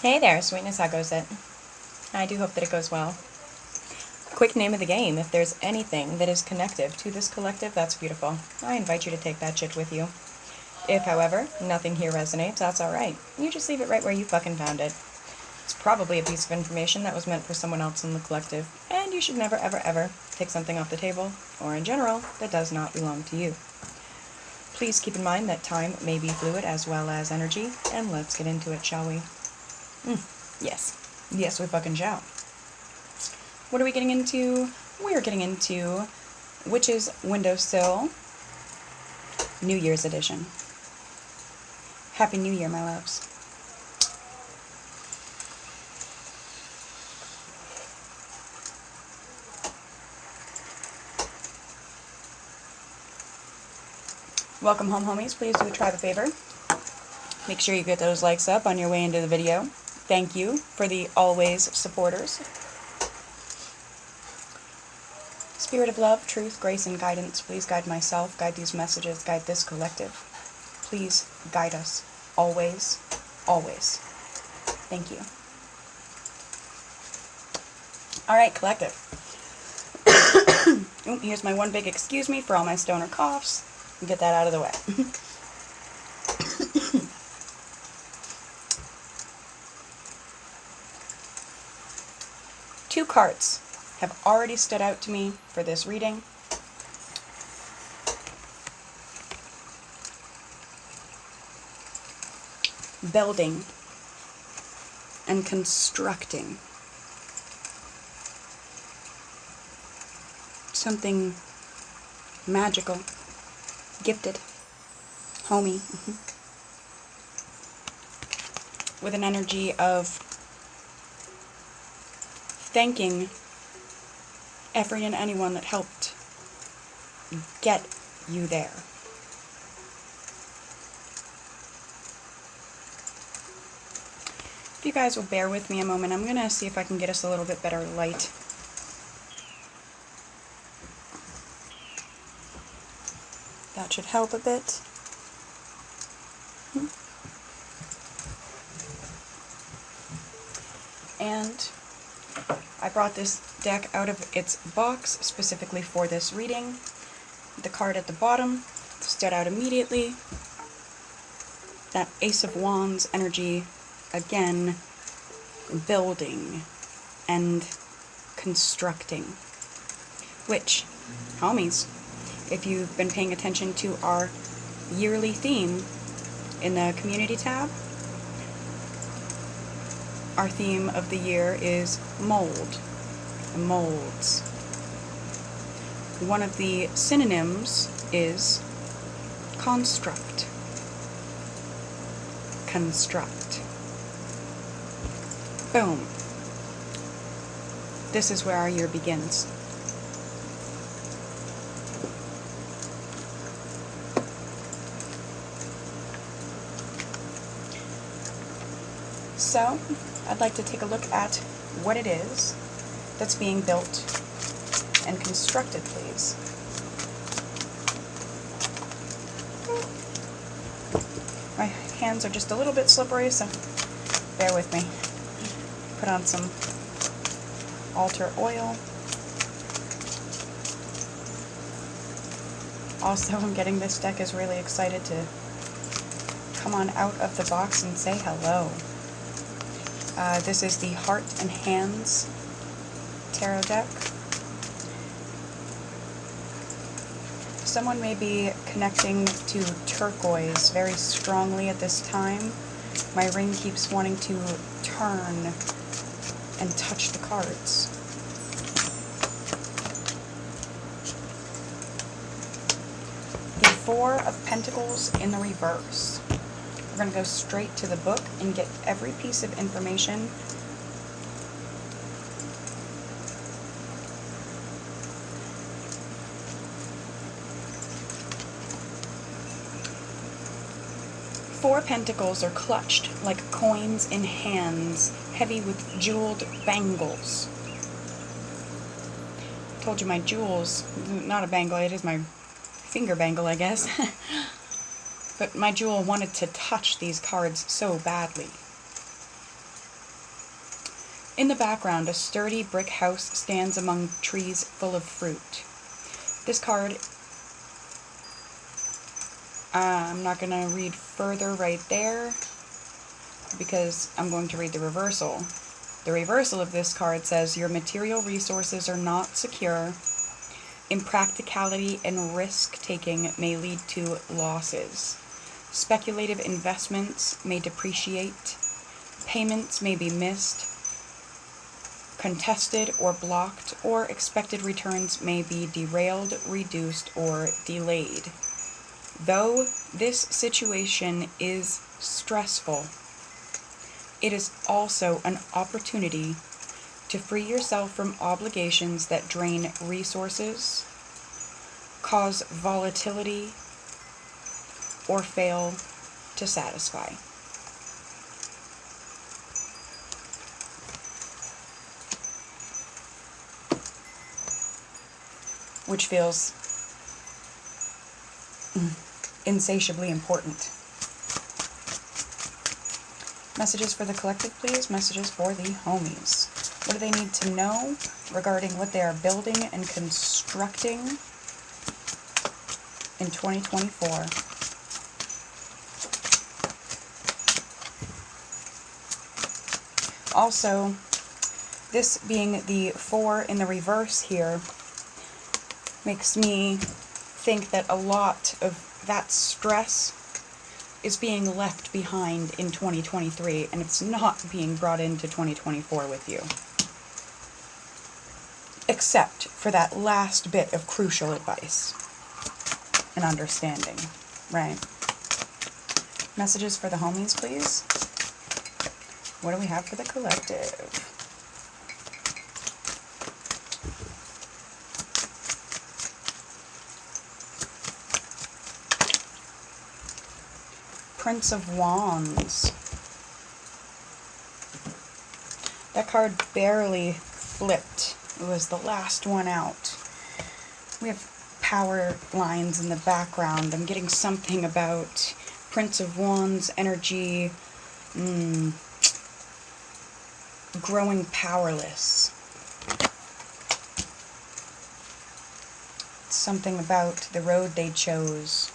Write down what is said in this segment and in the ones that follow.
Hey there, sweetness, how goes it? I do hope that it goes well. Quick name of the game, if there's anything that is connective to this collective, that's beautiful. I invite you to take that shit with you. If, however, nothing here resonates, that's alright. You just leave it right where you fucking found it. It's probably a piece of information that was meant for someone else in the collective, and you should never, ever, ever take something off the table, or in general, that does not belong to you. Please keep in mind that time may be fluid as well as energy, and let's get into it, shall we? Yes. Yes, we fucking shall. What are we getting into? We're getting into Witch's Windowsill, New Year's edition. Happy New Year, my loves. Welcome home, homies. Please do the tribe a favor. Make sure you get those likes up on your way into the video. Thank you for the always supporters. Spirit of love, truth, grace, and guidance, please guide myself, guide these messages, guide this collective. Please guide us. Always, always. Thank you. Alright, collective. Here's my one big excuse me for all my stoner coughs. Get that out of the way. Two cards have already stood out to me for this reading. Building and constructing. Something magical, gifted, homey, with an energy of thanking every and anyone that helped get you there. If you guys will bear with me a moment, I'm going to see if I can get us a little bit better light. That should help a bit. And I brought this deck out of its box specifically for this reading. The card at the bottom stood out immediately. That Ace of Wands energy, again, building and constructing. Which, homies, if you've been paying attention to our yearly theme in the community tab, our theme of the year is mold, molds. One of the synonyms is construct. Construct. Boom. This is where our year begins. So, I'd like to take a look at what it is that's being built and constructed, please. My hands are just a little bit slippery, so bear with me. Put on some altar oil. Also, I'm getting this deck is really excited to come on out of the box and say hello. This is the Heart and Hands tarot deck. Someone may be connecting to turquoise very strongly at this time. My ring keeps wanting to turn and touch the cards. The Four of Pentacles in the reverse. We're going to go straight to the book and get every piece of information. Four pentacles are clutched like coins in hands, heavy with jeweled bangles. Told you my jewels, not a bangle, it is my finger bangle, I guess. But my jewel wanted to touch these cards so badly. In the background, a sturdy brick house stands among trees full of fruit. This card, I'm not going to read further right there because I'm going to read the reversal. The reversal of this card says, your material resources are not secure. Impracticality and risk-taking may lead to losses. Speculative investments may depreciate. Payments may be missed, contested or blocked, or expected returns may be derailed, reduced, or delayed. Though this situation is stressful, it is also an opportunity to free yourself from obligations that drain resources, cause volatility, or fail to satisfy. Which feels insatiably important. Messages for the collective, please. Messages for the homies. What do they need to know regarding what they are building and constructing in 2024? Also, this being the 4 in the reverse here makes me think that a lot of that stress is being left behind in 2023, and it's not being brought into 2024 with you. Except for that last bit of crucial advice and understanding, right? Messages for the homies, please. What do we have for the collective? Prince of Wands. That card barely flipped. It was the last one out. We have power lines in the background. I'm getting something about Prince of Wands energy, growing powerless. It's something about the road they chose.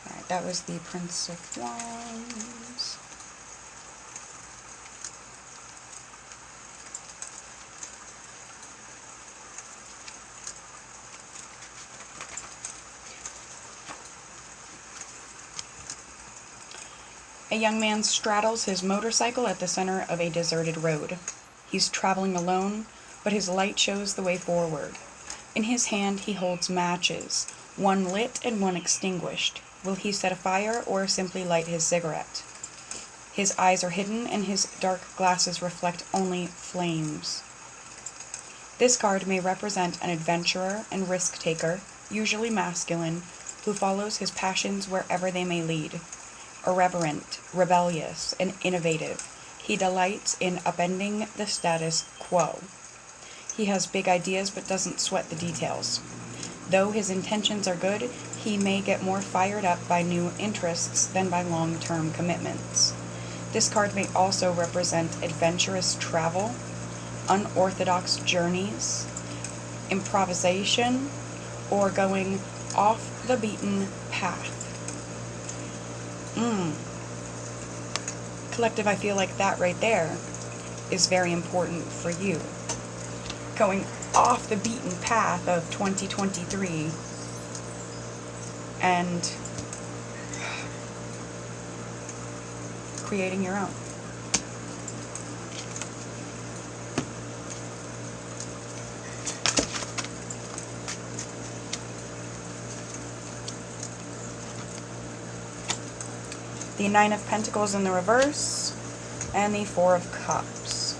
Alright, that was the Prince of Wands. A young man straddles his motorcycle at the center of a deserted road. He's traveling alone, but his light shows the way forward. In his hand he holds matches, one lit and one extinguished. Will he set a fire or simply light his cigarette? His eyes are hidden and his dark glasses reflect only flames. This card may represent an adventurer and risk-taker, usually masculine, who follows his passions wherever they may lead. Irreverent, rebellious, and innovative, he delights in upending the status quo. He has big ideas but doesn't sweat the details. Though his intentions are good, he may get more fired up by new interests than by long-term commitments. This card may also represent adventurous travel, unorthodox journeys, improvisation, or going off the beaten path. Collective, I feel like that right there is very important for you. Going off the beaten path of 2023 and creating your own. The Nine of Pentacles in the reverse, and the Four of Cups.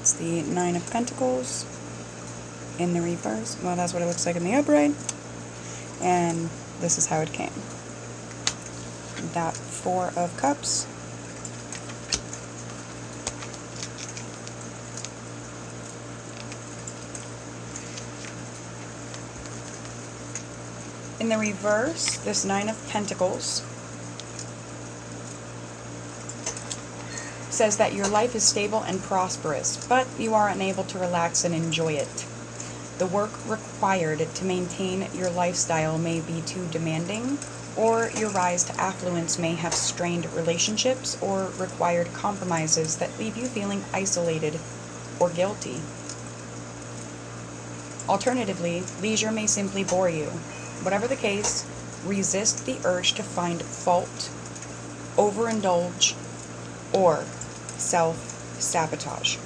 It's the Nine of Pentacles in the reverse. Well, that's what it looks like in the upright. And this is how it came. That Four of Cups. In the reverse, this Nine of Pentacles says that your life is stable and prosperous, but you are unable to relax and enjoy it. The work required to maintain your lifestyle may be too demanding, or your rise to affluence may have strained relationships or required compromises that leave you feeling isolated or guilty. Alternatively, leisure may simply bore you. Whatever the case, resist the urge to find fault, overindulge, or self-sabotage.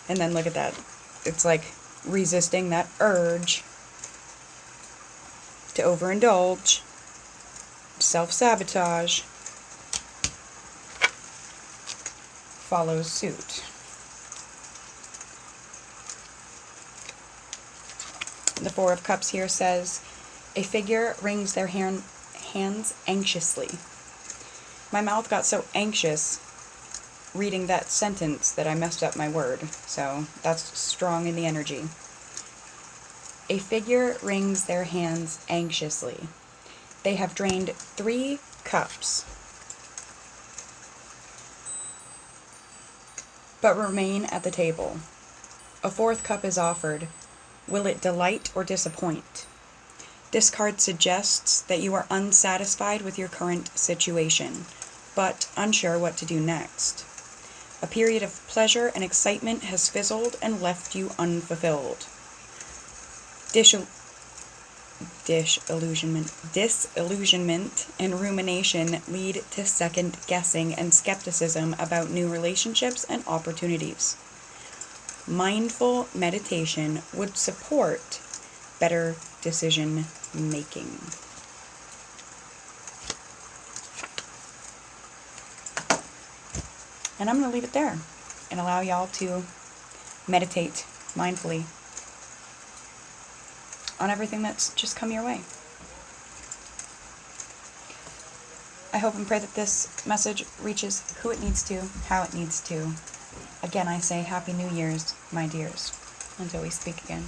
And then look at that. It's like resisting that urge to overindulge, self-sabotage, follows suit. The Four of Cups here says, a figure wrings their hands anxiously. My mouth got so anxious reading that sentence that I messed up my word, so that's strong in the energy. A figure wrings their hands anxiously. They have drained 3 cups, but remain at the table. A 4th cup is offered. Will it delight or disappoint? This card suggests that you are unsatisfied with your current situation, but unsure what to do next. A period of pleasure and excitement has fizzled and left you unfulfilled. Disillusionment and rumination lead to second guessing and skepticism about new relationships and opportunities. Mindful meditation would support better decision making. And I'm going to leave it there and allow y'all to meditate mindfully on everything that's just come your way. I hope and pray that this message reaches who it needs to, how it needs to. Again, I say Happy New Year's, my dears, until we speak again.